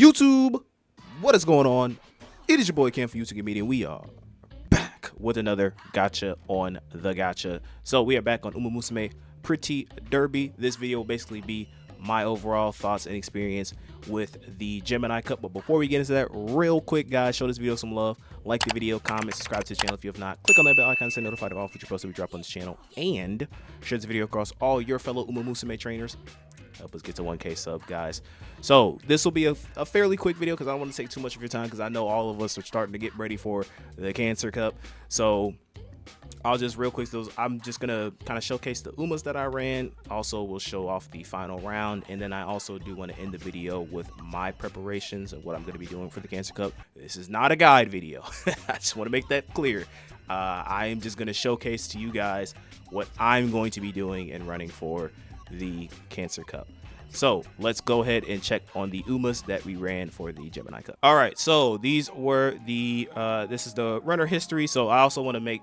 YouTube, what is going on? It is your boy Cam from YouTube Media. We are back with another Gacha on the Gacha. So we are back on Umamusume Pretty Derby. This video will basically be my overall thoughts and experience with the Gemini Cup. But before we get into that, real quick, guys, show this video some love. Like the video, comment, subscribe to the channel if you have not. Click on that bell icon to stay notified of all future posts that we drop on this channel. And share this video across all your fellow Umamusume trainers. Help us get to 1K sub, guys. So this will be a fairly quick video because I don't want to take too much of your time because I know all of us are starting to get ready for the Cancer Cup. So I'll just real quick, I'm just gonna kind of showcase the Umas that I ran. Also, we'll show off the final round, and then I also do want to end the video with my preparations of what I'm going to be doing for the Cancer Cup. This is not a guide video. I just want to make that clear. I am just going to showcase to you guys what I'm going to be doing and running for the Cancer Cup. So let's go ahead and check on the Umas that we ran for the Gemini Cup. All right, so these were the this is the runner history. So I also want to make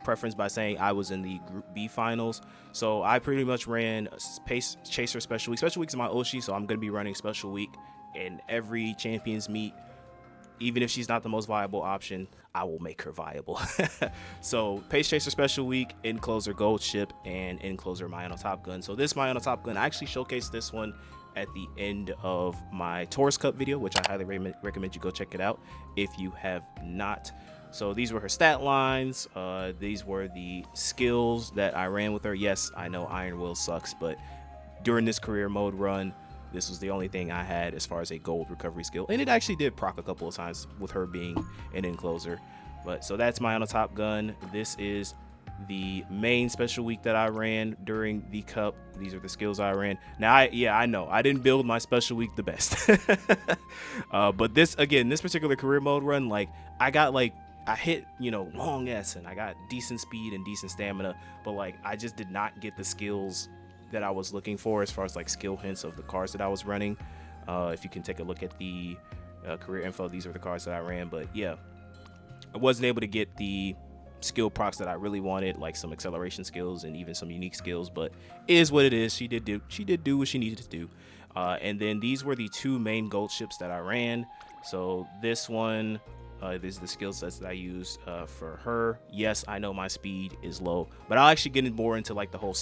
preference by saying I was in the Group B finals. So I pretty much ran Pace Chaser Special Week. Special Week is my Oshi, so I'm going to be running Special Week in every Champions meet. Even if she's not the most viable option, I will make her viable. So Pace Chaser Special Week, in closer Goldship, and in closer Mayano Top Gun. So this Mayano Top Gun, I actually showcased this one at the end of my Taurus Cup video, which I highly recommend you go check it out if you have not. So these were her stat lines. These were the skills that I ran with her. Yes, I know Iron Will sucks, but during this career mode run, this was the only thing I had as far as a gold recovery skill. And it actually did proc a couple of times with her being an encloser. But so that's my on a Top Gun. This is the main special week that I ran during the cup. These are the skills I ran. Now, I know I didn't build my special week the best. But this particular career mode run, like I hit, long S and I got decent speed and decent stamina, but like I just did not get the skills that I was looking for as far as like skill hints of the cards that I was running. If you can take a look at the career info, these are the cards that I ran. But yeah, I wasn't able to get the skill procs that I really wanted, like some acceleration skills and even some unique skills, but it is what it is. She did do what she needed to do. And then these were the two main gold ships that I ran. So this one, these are the skill sets that I used for her. Yes, I know my speed is low, but I'll actually get more into like the whole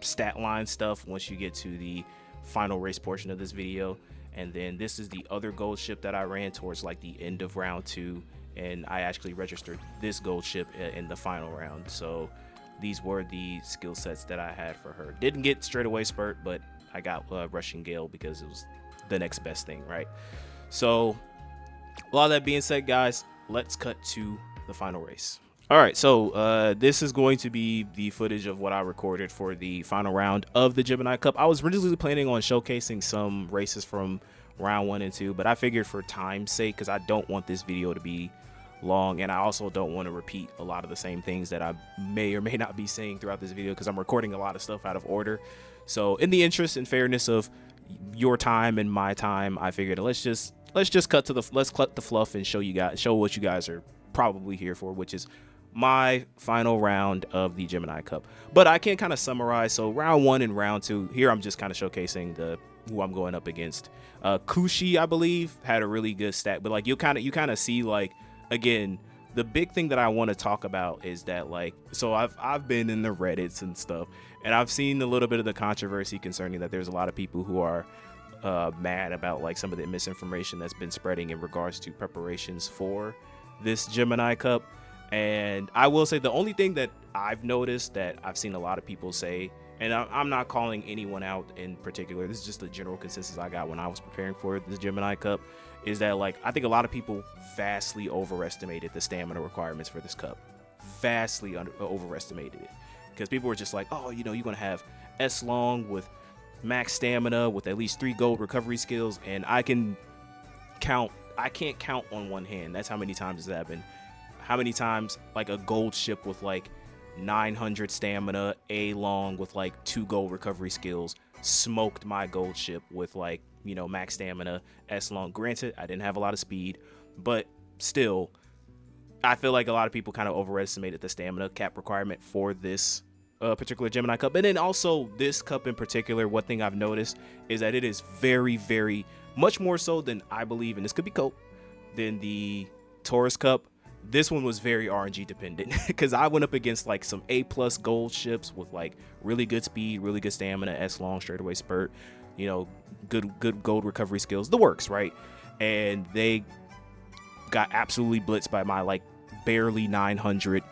stat line stuff once you get to the final race portion of this video. And then this is the other gold ship that I ran towards like the end of round 2, and I actually registered this gold ship in the final round. So these were the skill sets that I had for her. Didn't get straight away spurt, but I got Rushing Gale because it was the next best thing, right? So a lot of that being said, guys, let's cut to the final race. All right, so this is going to be the footage of what I recorded for the final round of the Gemini Cup. I was originally planning on showcasing some races from round 1 and 2, but I figured for time's sake, because I don't want this video to be long, and I also don't want to repeat a lot of the same things that I may or may not be saying throughout this video, because I'm recording a lot of stuff out of order. So in the interest and fairness of your time and my time, I figured let's just cut the fluff and show what you guys are probably here for, which is my final round of the Gemini Cup. But I can kind of summarize. So round 1 and round 2 here, I'm just kind of showcasing who I'm going up against. Kushi, I believe, had a really good stat, but like you kind of see, like, again, the big thing that I want to talk about is that, like, so I've been in the Reddits and stuff, and I've seen a little bit of the controversy concerning that there's a lot of people who are mad about like some of the misinformation that's been spreading in regards to preparations for this Gemini Cup. And I will say the only thing that I've noticed that I've seen a lot of people say, and I'm not calling anyone out in particular, this is just the general consensus I got when I was preparing for the Gemini Cup, is that, like, I think a lot of people vastly overestimated the stamina requirements for this cup. Vastly overestimated it. Because people were just like, oh, you're going to have S long with max stamina with at least 3 gold recovery skills, and I can't count on one hand. That's how many times it's happened. How many times like a gold ship with like 900 stamina, A long with like 2 gold recovery skills smoked my gold ship with like, max stamina, S long. Granted, I didn't have a lot of speed, but still, I feel like a lot of people kind of overestimated the stamina cap requirement for this particular Gemini Cup. And then also this cup in particular, one thing I've noticed is that it is very, very much more so than I believe, and this could be cope, than the Taurus Cup. This one was very RNG dependent because I went up against like some A+ gold ships with like really good speed, really good stamina, S long straightaway spurt, you know, good gold recovery skills, the works, right? And they got absolutely blitzed by my like barely 900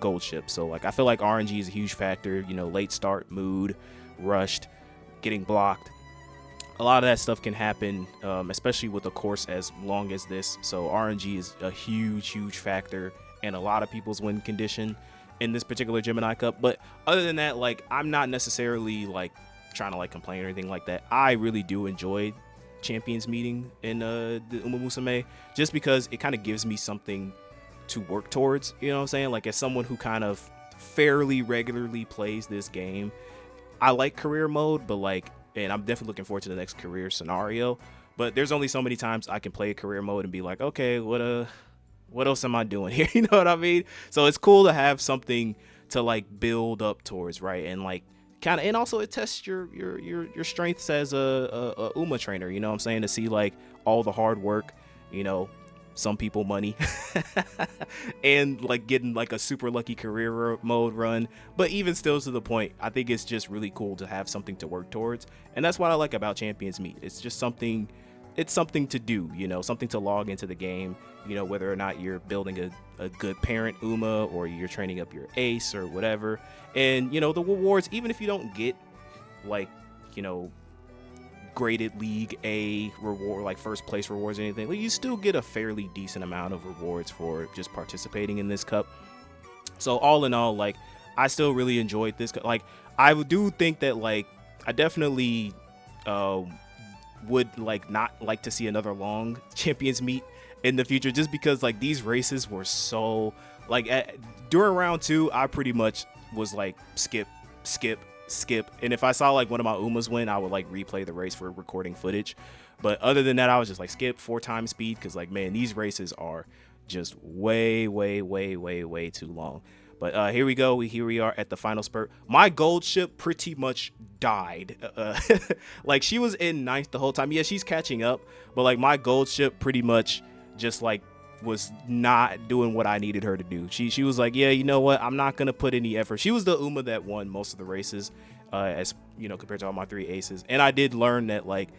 gold ship. So like I feel like RNG is a huge factor, you know, late start, mood, rushed, getting blocked. A lot of that stuff can happen, especially with a course as long as this. So RNG is a huge factor in a lot of people's win condition in this particular Gemini Cup. But other than that, like I'm not necessarily like trying to like complain or anything like that. I really do enjoy Champions meeting in the Umamusume, just because it kind of gives me something to work towards. You know what I'm saying? Like as someone who kind of fairly regularly plays this game, I like career mode, but like, and I'm definitely looking forward to the next career scenario, but there's only so many times I can play career mode and be like, okay, what else am I doing here? You know what I mean? So it's cool to have something to like build up towards, right? And like kind of, and also it tests your strengths as a Uma trainer, you know what I'm saying? To see like all the hard work, you know, some people money and like getting like a super lucky career mode run. But even still, to the point, I think it's just really cool to have something to work towards, and that's what I like about Champions Meet. It's just something, it's something to do, you know, something to log into the game, you know, whether or not you're building a good parent Uma or you're training up your ace or whatever. And you know, the rewards, even if you don't get like, you know, graded League A reward, like first place rewards or anything, like you still get a fairly decent amount of rewards for just participating in this cup. So all in all, like I still really enjoyed this. Like I do think that like I definitely would like not like to see another long Champions Meet in the future, just because like these races were so like during round 2 I pretty much was like skip, and if I saw like one of my Umas win, I would like replay the race for recording footage. But other than that, I was just like skip 4 times speed, because like, man, these races are just way too long. But here we go. Here we are at the final spurt. My Goldship pretty much died. Like she was in 9th the whole time. Yeah, she's catching up, but like my Goldship pretty much just like was not doing what I needed her to do. She was like, yeah, you know what, I'm not gonna put any effort. She was the Uma that won most of the races, as you know, compared to all my 3 aces. And I did learn that like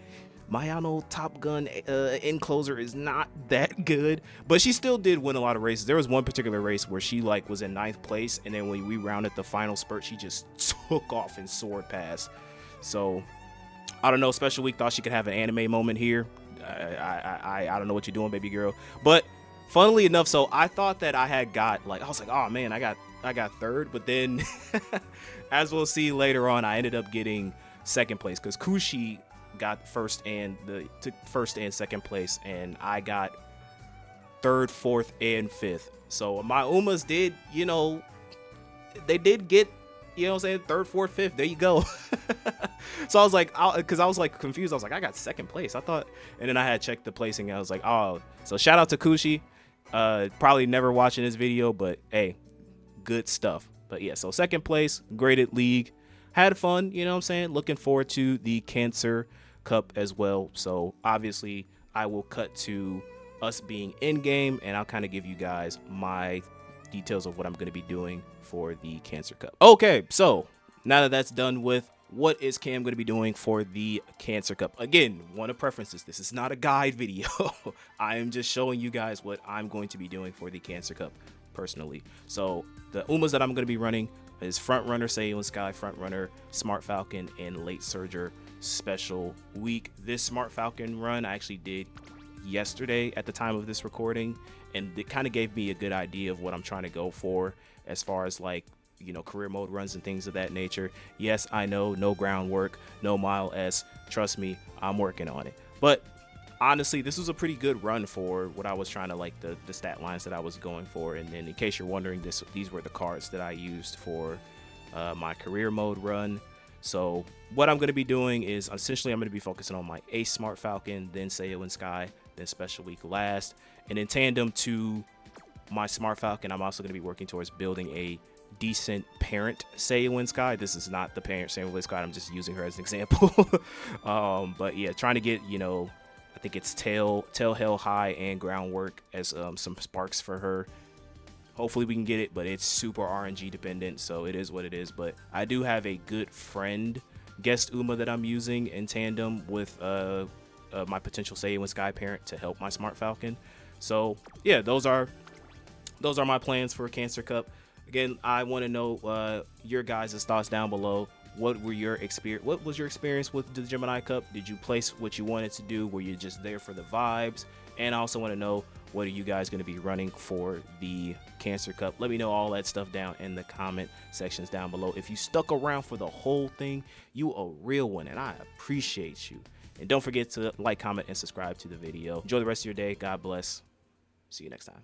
my Top Gun encloser is not that good, but she still did win a lot of races. There was one particular race where she like was in 9th place, and then when we rounded the final spurt, she just took off and soared past. So I don't know, Special Week thought she could have an anime moment here. I don't know what you're doing, baby girl. But funnily enough, so I thought that I had got like, I was like, oh man, I got 3rd, but then as we'll see later on, I ended up getting 2nd place, because Kushi got first and 2nd place, and I got 3rd, 4th, and 5th. So my Umas did, you know, they did get, you know what I'm saying, 3rd, 4th, 5th. There you go. So I was like, because I was like confused. I was like, I got 2nd place, I thought, and then I had checked the placing, and I was like, oh, so shout out to Kushi. Probably never watching this video, but hey, good stuff. But yeah, so 2nd place, graded League, had fun, you know what I'm saying, looking forward to the Cancer Cup as well. So obviously I will cut to us being in game, and I'll kind of give you guys my details of what I'm going to be doing for the Cancer Cup. Okay, so now that that's done with, what is Cam going to be doing for the Cancer Cup? Again, one of preferences. This is not a guide video. I am just showing you guys what I'm going to be doing for the Cancer Cup personally. So the Umas that I'm going to be running is Front Runner, Sailor Sky, Front Runner, Smart Falcon, and Late Surger Special Week. This Smart Falcon run I actually did yesterday at the time of this recording, and it kind of gave me a good idea of what I'm trying to go for as far as like, you know, career mode runs and things of that nature. Yes, I know, no groundwork, no mile S. Trust me, I'm working on it. But honestly, this was a pretty good run for what I was trying to, like the stat lines that I was going for. And then in case you're wondering, these were the cards that I used for my career mode run. So what I'm going to be doing is essentially I'm going to be focusing on my Ace Smart Falcon, then Sayo and Sky, then Special Week last. And in tandem to my Smart Falcon, I'm also going to be working towards building a decent parent Sayo Sky. This is not the parent Sayo Sky, I'm just using her as an example. But yeah, trying to get, you know, I think it's Tail Hell High and Groundwork as some sparks for her. Hopefully we can get it, but it's super RNG dependent, so it is what it is. But I do have a good friend guest Uma that I'm using in tandem with my potential Saiyan Sky parent to help my Smart Falcon. So yeah, those are my plans for Cancer Cup. Again, I want to know your guys' thoughts down below. What was your experience with the Gemini Cup? Did you place what you wanted to do? Were you just there for the vibes? And I also want to know, what are you guys going to be running for the Cancer Cup? Let me know all that stuff down in the comment sections down below. If you stuck around for the whole thing, you a real one, and I appreciate you. And don't forget to like, comment, and subscribe to the video. Enjoy the rest of your day. God bless. See you next time.